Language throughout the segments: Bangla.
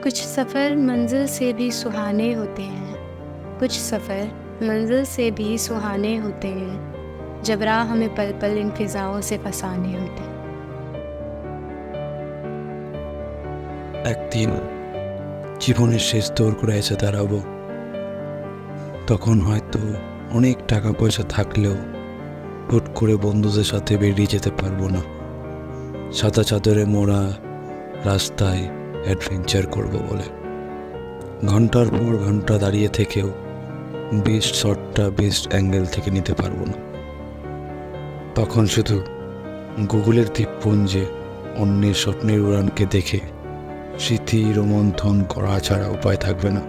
कुछ सफ़र मंजिल से भी सुहाने होते हैं, कुछ सफ़र मंजिल से भी सुहाने होते हैं, जब राह हमें पल पल इन फिजाओं से फसाने होते हैं। একদিন জীবনের শেষ দোরগোড়ায় এসে দাঁড়াবো, তখন হয়তো অনেক টাকা পয়সা থাকলেও হুট করে বন্ধুদের সাথে বেরিয়ে যেতে পারবো না। সাদা চাদরে মোড়া রাস্তায় অ্যাডভেঞ্চার করব বলে ঘন্টার পর ঘন্টা দাঁড়িয়ে থেকেও বেস্ট শটটা বেস্ট অ্যাঙ্গেল থেকে নিতে পারবো না। তখন শুধু গুগলের দ্বীপপুঞ্জে অন্যের স্বপ্নের উড়ানকে দেখে স্মৃতি রোমন্থন করা ছাড়া উপায় থাকবে না।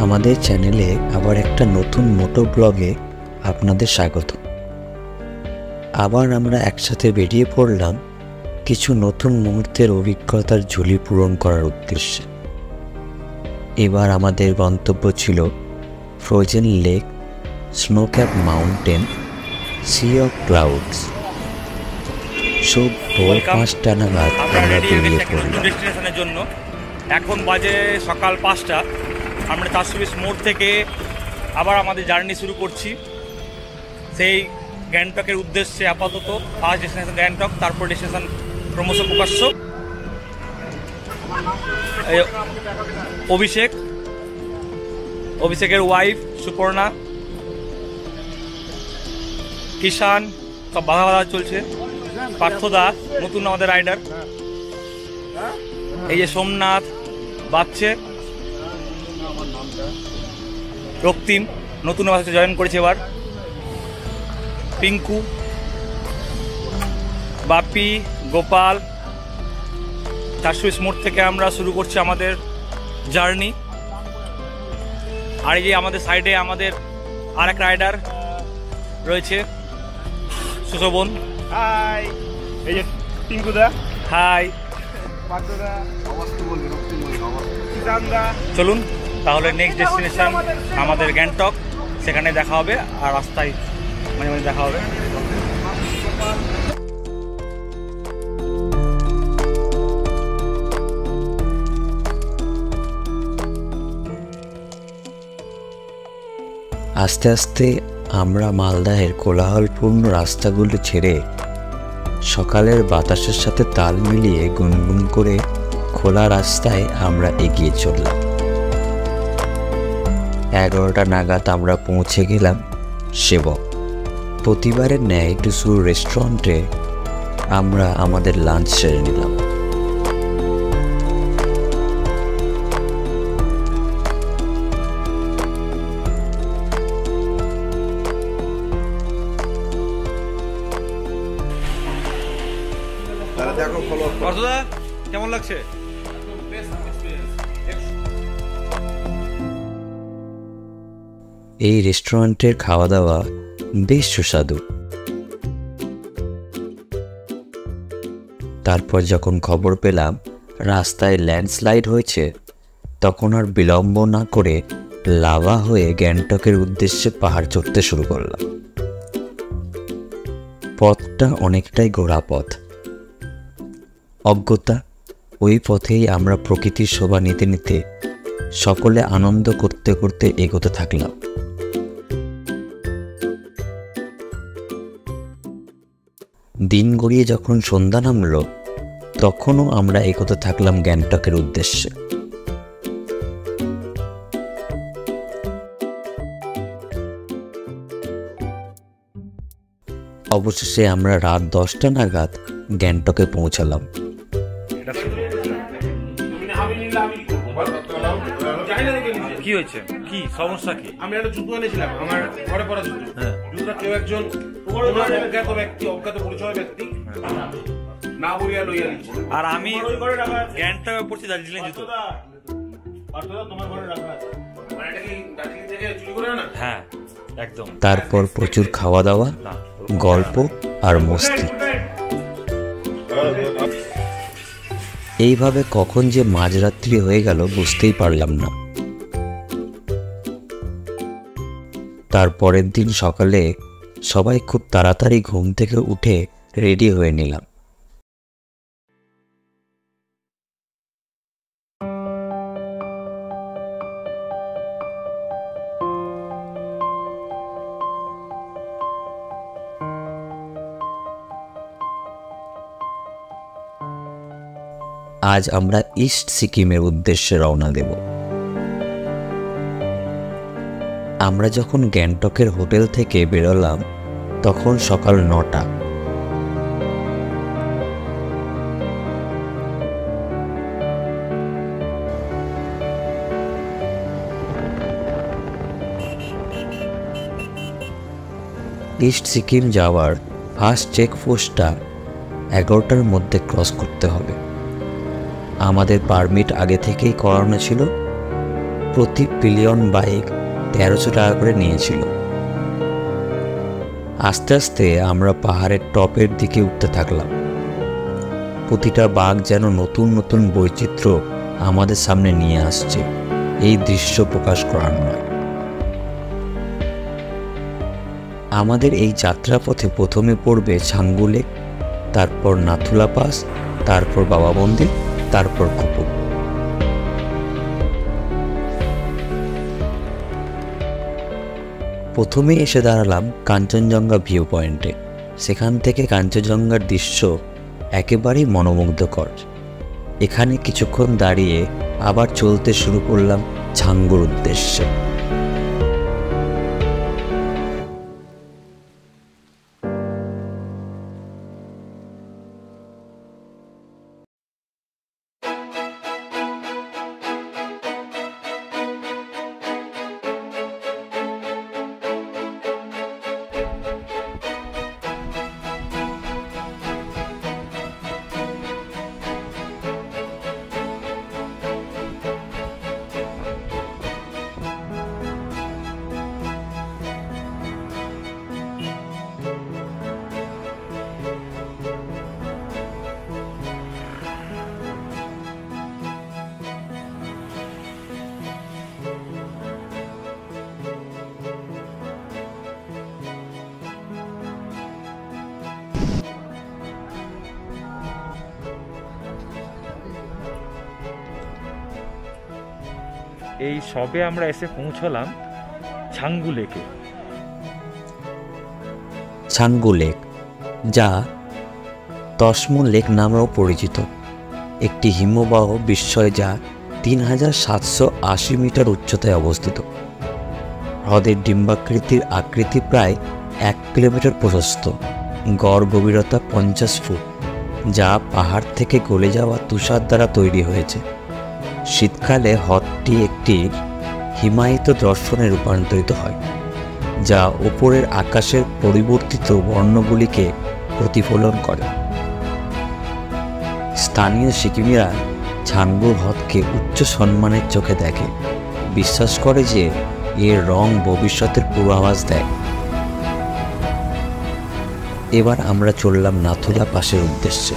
আমাদের চ্যানেলে আবার একটা নতুন মোটো ব্লগে আপনাদের স্বাগত। আবার আমরা একসাথে বেরিয়ে পড়লাম কিছু নতুন মুহূর্তের অভিজ্ঞতার ঝুলি পূরণ করার উদ্দেশ্যে। এবার আমাদের গন্তব্য ছিল frozen lake, snowcap mountain, sea of clouds. সব ভোর 5টা নাগাদ আমরা বেরিয়ে পড়লাম ডেস্টিনেশনের জন্য। এখন বাজে সকাল 5টা। আমরা 420 মোড় থেকে আবার আমাদের জার্নি শুরু করছি সেই গ্যাংটকের উদ্দেশ্যে। আপাতত ফার্স্ট ডেস্টিনেশন গ্যাংটক, তারপর ডেস্টিনেশন ক্রমশ প্রকাশ্য। অভিষেকের ওয়াইফ সুপর্ণা, কিষান, সব বাধা বাধা চলছে। পার্থদা নতুন আমাদের রাইডার, এই যে সোমনাথ বাচ্চে, রক্তিম নতুন বাসে জয়েন করেছে এবার, পিঙ্কু, বাপি, গোপাল। 420 মোড় থেকে আমরা শুরু করছি আমাদের জার্নি। আর এই যে আমাদের সাইডে আমাদের আর এক রাইডার রয়েছে, সুশোভন। হাই, এই যে পিঙ্কুদা। হাই। চলুন তাহলে নেক্সট ডেস্টিনেশন আমাদের গ্যাংটক, সেখানে দেখা হবে। আর রাস্তায় মাঝে মাঝে দেখা হবে। আস্তে আস্তে আমরা মালদাহের কোলাহলপূর্ণ রাস্তাগুলো ছেড়ে সকালের বাতাসের সাথে তাল মিলিয়ে গুনগুন করে খোলা রাস্তায় আমরা এগিয়ে চললাম। 11টা নাগাদ আমরা পৌঁছে গেলাম সেবক। প্রতিবারের ন্যায় টুসুর রেস্টুরেন্টে আমরা আমাদের লাঞ্চ সেরে নিলাম। কেমন লাগছে? এই রেস্টুরেন্টের খাওয়া দাওয়া বেশ সুস্বাদু। তারপর যখন খবর পেলাম রাস্তায় ল্যান্ডস্লাইড হয়েছে, তখন আর বিলম্ব না করে লাভা হয়ে গ্যাংটকের উদ্দেশ্যে পাহাড় চড়তে শুরু করলাম। পথটা অনেকটাই গোড়া পথ। অজ্ঞতা ওই পথেই আমরা প্রকৃতির শোভা নিতে নিতে সকলে আনন্দ করতে করতে এগোতে থাকলাম। দিন গড়িয়ে যখন সন্ধ্যা নামল, তখনও আমরা এগোতে থাকলাম গ্যাংটকের উদ্দেশ্যে। অবশেষে আমরা রাত 10টা নাগাদ গ্যাংটকে পৌঁছালাম। কি হয়েছে? কি সমস্যা? কি? আমি একটা জুতো এনেছিলাম, আমার ঘরে পড়া জুতো। জুতোটা কেউ একজন অজ্ঞাত পরিচয় ব্যক্তি না বলিয়া লইয়া নিচ্ছে। আর আমি গ্যাংটকে পড়ছি দার্জিলিং জুতো। তোমার ঘরে রাখা আছে, মানে এটা কি দার্জিলিং থেকে চুরি করে না? হ্যাঁ একদম। তারপর প্রচুর খাওয়া দাওয়া, গল্প আর মস্তি। এইভাবে কখন যে মাঝরাত্রি হয়ে গেল বুঝতেই পারলাম না। তার পরের দিন সকালে সবাই খুব তাড়াতাড়ি ঘুম থেকে উঠে রেডি হয়ে নিলাম। আজ আমরা ইস্ট সিকিমের উদ্দেশ্যে রওনা দেব। আমরা যখন গ্যাংটকের হোটেল থেকে বেরোলাম তখন সকাল 9টা। ইস্ট সিকিম যাওয়ার ফার্স্ট চেকপোস্টটা 11টার মধ্যে ক্রস করতে হবে। আমাদের পারমিট আগে থেকেই করানো ছিল। প্রতি পিলিয়ন বাইক 1300 টাকা করে নিয়েছিল। আস্তে আস্তে আমরা পাহাড়ের টপের দিকে উঠতে থাকলাম। প্রতিটা বাঘ যেন নতুন নতুন বৈচিত্র্য আমাদের সামনে নিয়ে আসছে, এই দৃশ্য প্রকাশ করার নয়। আমাদের এই যাত্রাপথে প্রথমে পড়বে ছাঙ্গু লেক, তারপর নাথুলা পাস, তারপর বাবা মন্দির, তারপর কুপুর। প্রথমে এসে দাঁড়ালাম কাঞ্চনজঙ্ঘা ভিউ পয়েন্টে। সেখান থেকে কাঞ্চনজঙ্ঘার দৃশ্য একেবারেই মনোমুগ্ধকর। এখানে কিছুক্ষণ দাঁড়িয়ে আবার চলতে শুরু করলাম ছাঙ্গুর উদ্দেশ্যে। এই সবে আমরা এসে পৌঁছলাম ছাঙ্গু লেকে। ছাঙ্গু লেক, যা তসমো লেক নামেও পরিচিত, একটি হিমবাহ বিস্ময় যা 3780 মিটার উচ্চতায় অবস্থিত। হ্রদের ডিম্বাকৃতির আকৃতি প্রায় 1 কিলোমিটার প্রশস্ত, গড় গভীরতা 50 ফুট, যা পাহাড় থেকে গলে যাওয়া তুষার দ্বারা তৈরি হয়েছে। শীতকালে হ্রদটি একটি হিমায়িত দর্শনে রূপান্তরিত হয়, যা উপরের আকাশের পরিবর্তিত বর্ণগুলিকে প্রতিফলন করে। স্থানীয় সিকিমিরা ছাঙ্গু হ্রদকে উচ্চ সম্মানের চোখে দেখে, বিশ্বাস করে যে এর রং ভবিষ্যতের পূর্বাভাস দেয়। এবার আমরা চললাম নাথুলা পাসের উদ্দেশ্যে।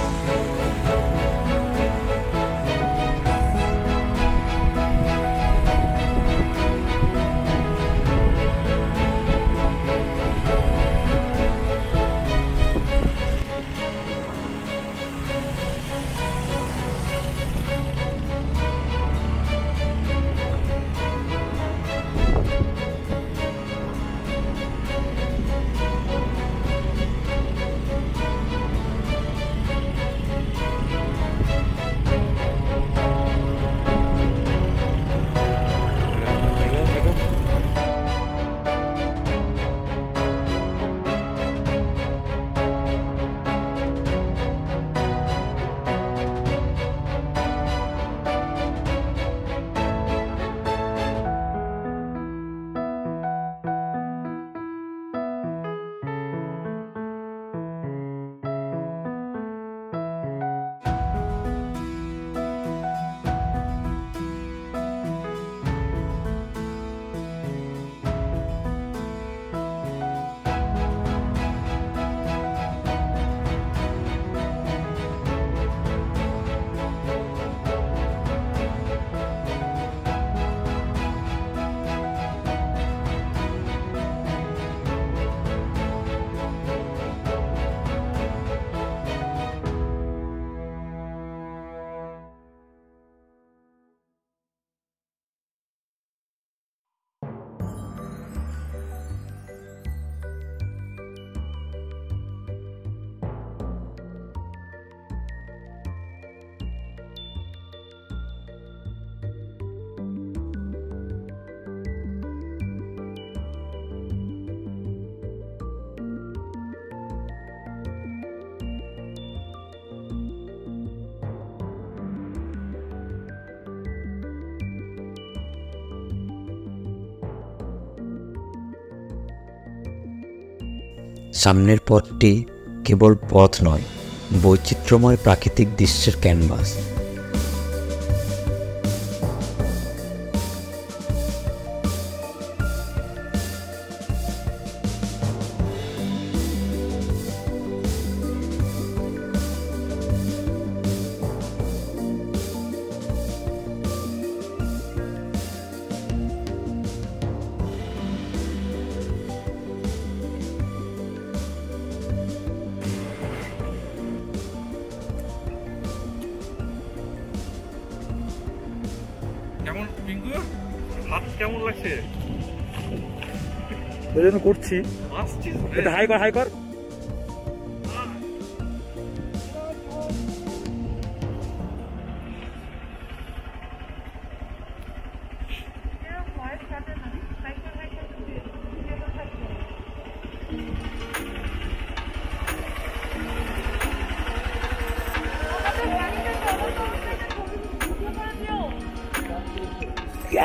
সামনের পথটি কেবল পথ নয়, বৈচিত্র্যময় প্রাকৃতিক দৃশ্যের ক্যানভাস। কেমন পিঙ্কু, হাত কেমন লাগছে? ওই জন্য করছি। এটা হাই কর, হাই কর।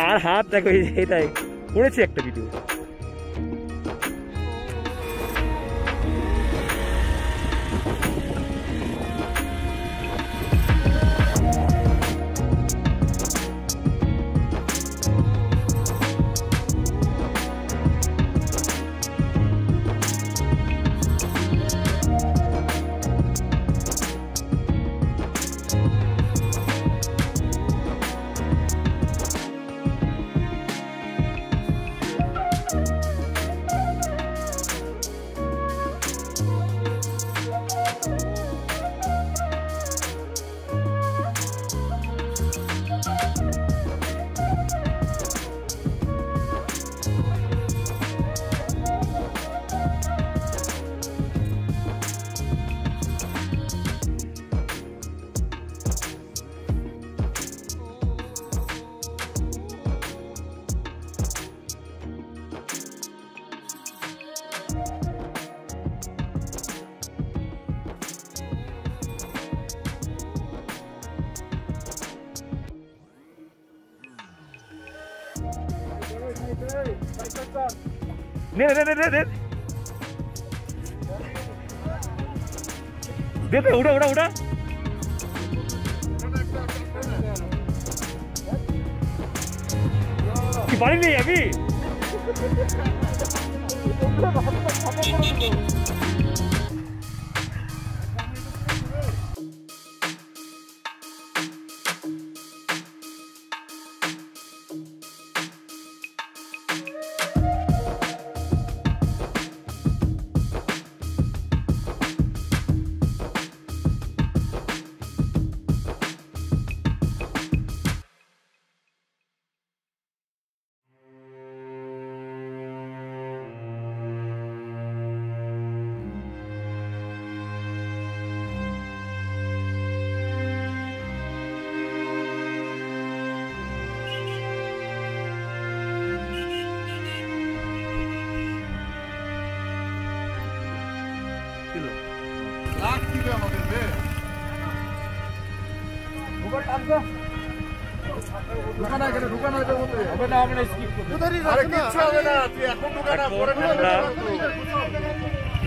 আর হাত দেখো, এটাই করেছি একটা ভিডিও। নে নে নে নে দে দে, উড়া উড়া উড়া। কি বাড়ি নেই আমি?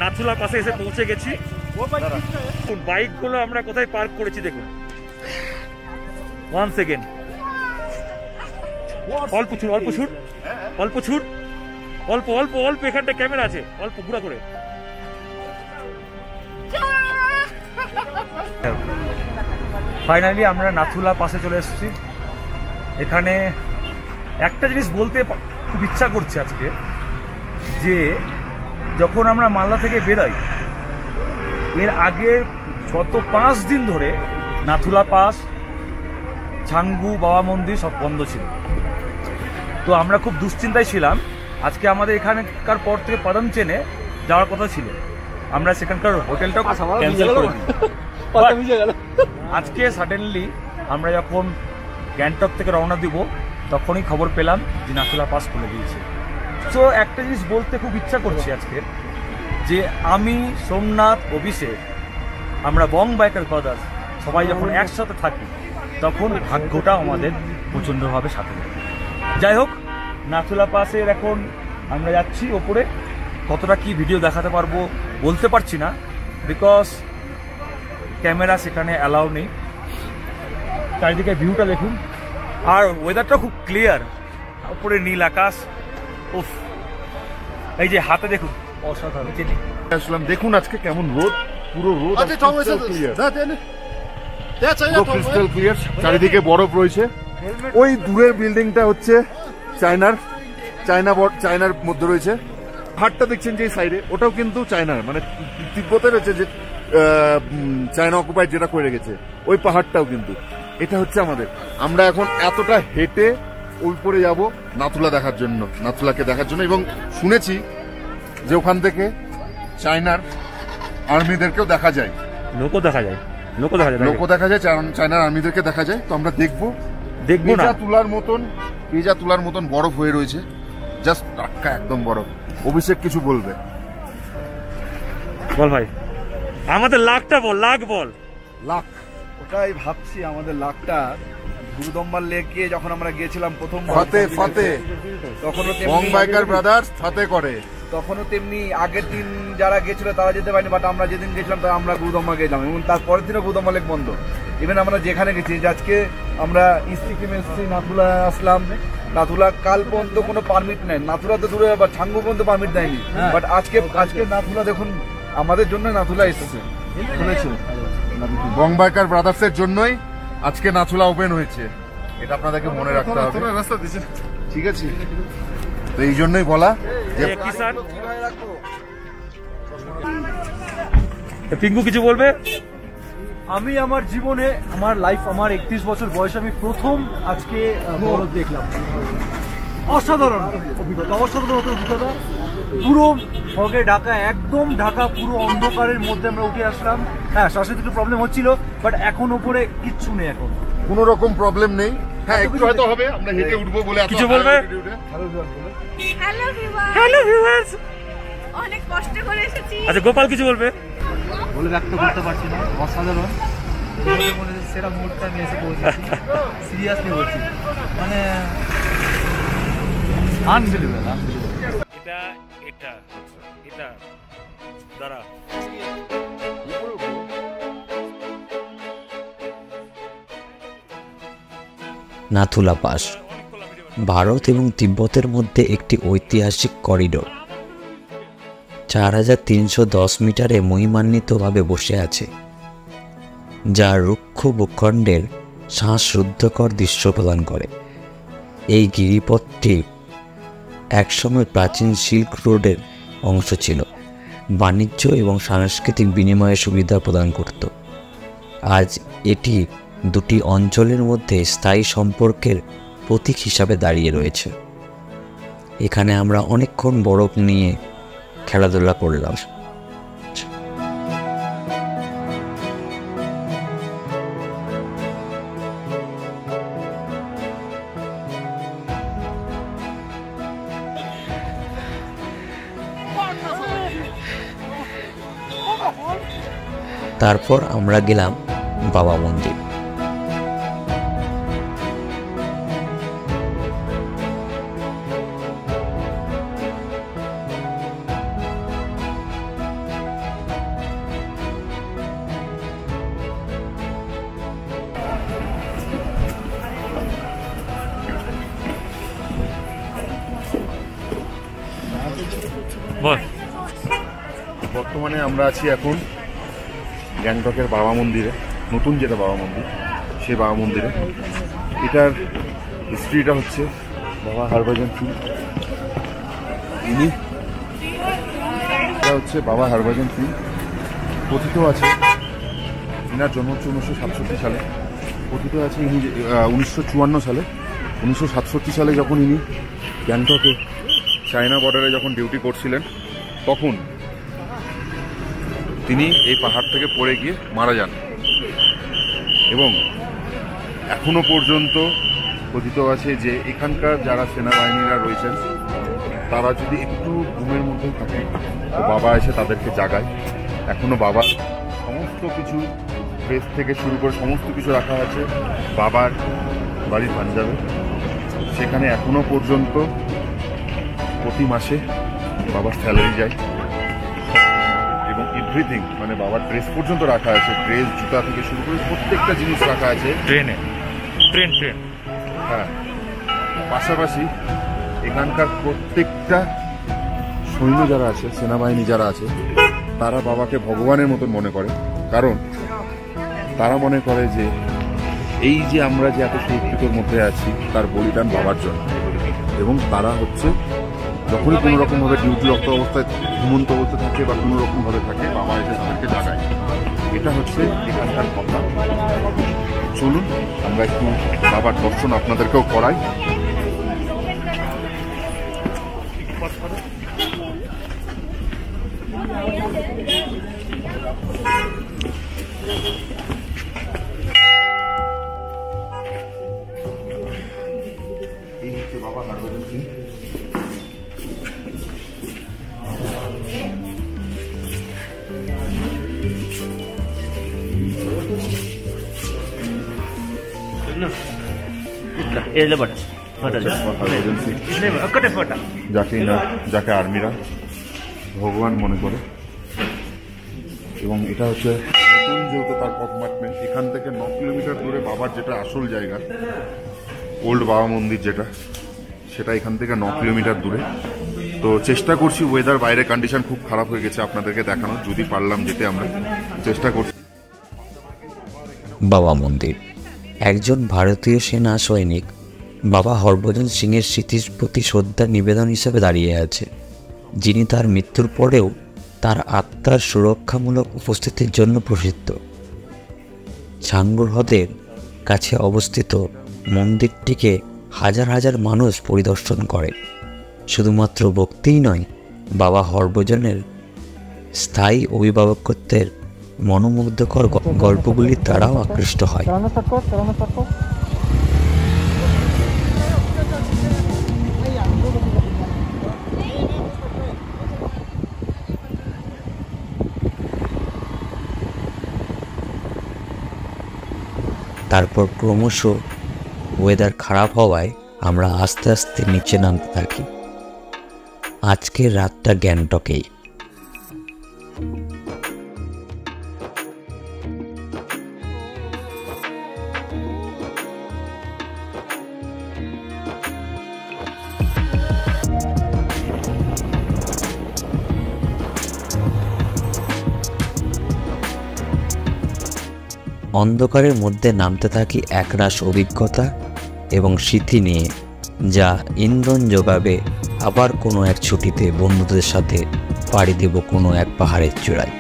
নাথুলা পাশে এসে পৌঁছে গেছি। বাইক গুলো আমরা কোথায় পার্ক করেছি দেখুন। ওয়ান সেকেন্ড, অল্প ছুট, অল্প ছুট, অল্প ছুট, অল্প অল্প অল্প। এখানটা ক্যামেরা আছে, অল্প ঘুরা করে। ফাইনালি আমরা নাথুলা পাশে চলে এসেছি। এখানে একটা জিনিস বলতে খুব ইচ্ছা করছে আজকে, যে যখন আমরা মালদা থেকে বেরোই এর আগে গত 5 দিন ধরে নাথুলা পাস, ছাঙ্গু বাবা মন্দির সব বন্ধ ছিল। তো আমরা খুব দুশ্চিন্তায় ছিলাম। আজকে আমাদের এখানকার পর থেকে পাদমচেনে যাওয়ার কথা ছিল, আমরা সেখানকার হোটেলটাও ক্যান্সেল করে দিই। আজকে সাডেনলি আমরা যখন গ্যাংটক থেকে রওনা দিব তখনই খবর পেলাম যে নাথুলা পাস খুলে দিয়েছে। তো একটা জিনিস বলতে খুব ইচ্ছা করছে আজকে, যে আমি, সোমনাথ, অভিষেক, আমরা বং বাইকার ব্রাদার্স সবাই যখন একসাথে থাকি তখন ভাগ্যটা আমাদের প্রচণ্ডভাবে সাথে দেয়। যাই হোক, নাথুলা পাসের এখন আমরা যাচ্ছি ওপরে। কতটা কি ভিডিও দেখাতে পারবো বলতে পারছি না, বিকজ ক্যামেরা সেখানে অ্যালাউ নেই। চারিদিকে ভিউটা দেখুন, আর ওয়েদারটা খুব ক্লিয়ার, উপরে নীল আকাশ। উফ, এই যে হাতে দেখুন, অসাধারণ। আসলাম, দেখুন আজকে কেমন রোদ, পুরো রোদ ক্রিস্টাল ক্লিয়ার, চারিদিকে বরফ রয়েছে। ওই দূরের বিল্ডিংটা হচ্ছে চায়নার মধ্যে রয়েছে। পাহাড়টা দেখছেন যে সাইডে, ওটাও কিন্তু চায়নার, মানে তিব্বতের হচ্ছে যে চায়না অকুপাইড যেটা করে রেখেছে, ওই পাহাড়টাও কিন্তু। এটা হচ্ছে আমাদের। আমরা এখন এতটা হেঁটে ওই উপরে যাব নাথুলা দেখার জন্য, নাথুলাকে দেখার জন্য। এবং শুনেছি যে ওখান থেকে চায়নার আর্মিদেরকেও দেখা যায়, লোকও দেখা যায়, চায়নার আর্মিদেরকে দেখা যায়। তো আমরা দেখবো না, পেজা তুলার মতন বরফ হয়ে রয়েছে, জাস্ট টাটকা একদম বরফ। অভিষেক কিছু বলবে? বল ভাই, আমাদের লাখটা বল, লাখ। ওটাই ভাবছি, আমাদের লাখটা গুরুদম্বার লেকে যখন আমরা গিয়েছিলাম প্রথম, তখনও বাইকার ব্রাদার্স ফাতে করে, তখনও তেমনি আগের দিন যারা গেছিল তারা যেতে পারেনি, বাট আমরা যেদিন গেছিলাম তারা আমরা গুরুদম্বা গেছিলাম, এবং তারপরের দিনও গুরুদম্বা লেক বন্ধ। ইভেন আমরা যেখানে গেছি, আজকে আমরা সিকিমে এসেছি, নাথুলা আসলাম, নাথুলা কাল পর্যন্ত কোনো পারমিট নেই, নাথুলা তো দূরে, বা ছাঙ্গু পর্যন্ত পারমিট দেয়নি, বাট আজকে নাথুলা দেখুন, আমাদের জন্য নাথুলা এসেছে, শুনেছি বংবাইকার ব্রাদার্সের জন্যই আজকে নাথুলা ওপেন হয়েছে, এটা আপনাদেরকে মনে রাখতে হবে। ঠিক আছে, তো এই জন্যই বলা যে পিঙ্কু কিছু বলবে। আমি আমার জীবনে, আমার 31 বছর বয়সে আমি প্রথম আজকে বরফ দেখলাম। অসাধারণ অভিজ্ঞতা, পুরো ফগে ঢাকা, একদম ঢাকা, পুরো অন্ধকারের মধ্যে আমরা উঠে আসলাম। হ্যাঁ, শ্বাসের একটু প্রবলেম হচ্ছিল, বাট এখন উপরে কিচ্ছু নেই, এখন কোনো রকম প্রবলেম নেই। হ্যাঁ, একটু হয়তো হবে, আমরা হেঁটে উঠবো বলে। কিছু বলবে? হ্যালো ভিউয়ার্স, অনেক কষ্ট করে এসেছি। আচ্ছা, গোপাল কিছু বলবে? বলে ব্যক্ত করতে পারছি না, অসাধারণ। সেরা মুহূর্তে আমি এসে পৌঁছেছি, সিরিয়াসলি বলছি, মানে আনবিলিভেবল। এটা দাঁড়া, নাথুলা পাস ভারত এবং তিব্বতের মধ্যে একটি ঐতিহাসিক করিডোর, 4310 মিটারে মহিমান্বিতভাবে বসে আছে, যা রুক্ষ ভূখণ্ডের শ্বাসরুদ্ধকর দৃশ্য প্রদান করে। এই গিরিপথটি একসময় প্রাচীন সিল্ক রোডের অংশ ছিল, বাণিজ্য এবং সাংস্কৃতিক বিনিময়ের সুবিধা প্রদান করত। আজ এটি দুটি অঞ্চলের মধ্যে স্থায়ী সম্পর্কের প্রতীক হিসাবে দাঁড়িয়ে রয়েছে। এখানে আমরা অনেকক্ষণ বরফ নিয়ে খেলাধুলা করলাম। তারপর আমরা গেলাম বাবা মন্দির। বর্তমানে আমরা আছি এখন গ্যাংটকের বাবা মন্দিরে, নতুন যেটা বাবা মন্দির, সেই বাবা মন্দিরে। এটার হিস্ট্রিটা হচ্ছে বাবা হরভজন সিং, ইনি, এটা হচ্ছে বাবা হরভজন সিং, কথিত আছে ইনার জন্ম হচ্ছে 1967 সালে, কথিত আছে ইনি 1954 সালে, 1967 সালে যখন ইনি গ্যাংটকে চায়না বর্ডারে যখন ডিউটি করছিলেন, তখন তিনি এই পাহাড় থেকে পড়ে গিয়ে মারা যান। এবং এখনো পর্যন্ত কথিত আছে যে এখানকার যারা সেনাবাহিনীরা রয়েছেন তারা যদি একটু ঘুমের মধ্যে থাকে তো বাবা এসে তাদেরকে জাগায়। এখনো বাবার সমস্ত কিছু, ড্রেস থেকে শুরু করে সমস্ত কিছু রাখা আছে বাবার বাড়ির পাঞ্জাবে। সেখানে এখনো পর্যন্ত প্রতি মাসে বাবার স্যালারি যায়, এবং এভরিথিং, মানে বাবার ড্রেস পর্যন্ত রাখা আছে, ড্রেস জুতা থেকে শুরু করে প্রত্যেকটা জিনিস রাখা আছে ট্রেন। হ্যাঁ, পাশাপাশি এখানকার প্রত্যেকটা সৈন্য যারা আছে, সেনাবাহিনী যারা আছে, তারা বাবাকে ভগবানের মতন মনে করে। কারণ তারা মনে করে যে এই যে আমরা যে এত সুরক্ষিতর মধ্যে আছি তার বলিদান বাবার জন্য। এবং তারা হচ্ছে যখনই কোনো রকমভাবে ডিউটিরত অবস্থায় ঘুমন্ত অবস্থায় থাকে বা কোনো রকমভাবে থাকে, বাবা এসে তাদেরকে জাগায়। এটা হচ্ছে এখানকার কথা। চলুন আমরা একটু বাবার দর্শন আপনাদেরকেও করাই। এই হচ্ছে বাবা হরভজন সিং। যাকে আর্মিরা ভগবান মনে করে। এবং এটা হচ্ছে নতুন যেহেতু তার কম্পার্টমেন্ট, এখান থেকে 9 কিলোমিটার দূরে বাবার যেটা আসল জায়গা, ওল্ড বাবা মন্দির যেটা, সেটা এখান থেকে 9 কিলোমিটার দূরে। তো চেষ্টা করছি, ওয়েদার বাইরে কন্ডিশন খুব খারাপ হয়ে গেছে আপনাদেরকে দেখানো, যদি পারলাম যেতে আমরা চেষ্টা করছি। বাবা মন্দির। একজন ভারতীয় সেনা সৈনিক বাবা হরভজন সিংয়ের স্মৃতির প্রতি শ্রদ্ধা নিবেদন হিসেবে দাঁড়িয়ে আছে, যিনি তার মৃত্যুর পরেও তার আত্মার সুরক্ষামূলক উপস্থিতির জন্য প্রসিদ্ধ। ছাঙ্গুর হ্রদের কাছে অবস্থিত মন্দিরটিকে হাজার হাজার মানুষ পরিদর্শন করে। শুধুমাত্র ভক্তিই নয়, বাবা হরভজনের স্থায়ী অভিভাবকত্বের মনোমুগ্ধকর গল্পগুলির দ্বারাও আকৃষ্ট হয়। তারপর ক্রমশ ওয়েদার খারাপ হওয়ায় আমরা আস্তে আস্তে নিচে নামতে থাকি। আজকের রাতটা গ্যাংটকেই। অন্ধকারের মধ্যে নামতে থাকি একরাশ অভিজ্ঞতা এবং স্মৃতি নিয়ে, যা ইন্ধন যোগাবে আবার কোনো এক ছুটিতে বন্ধুদের সাথে পাড়ি দেব কোনো এক পাহাড়ের চূড়ায়।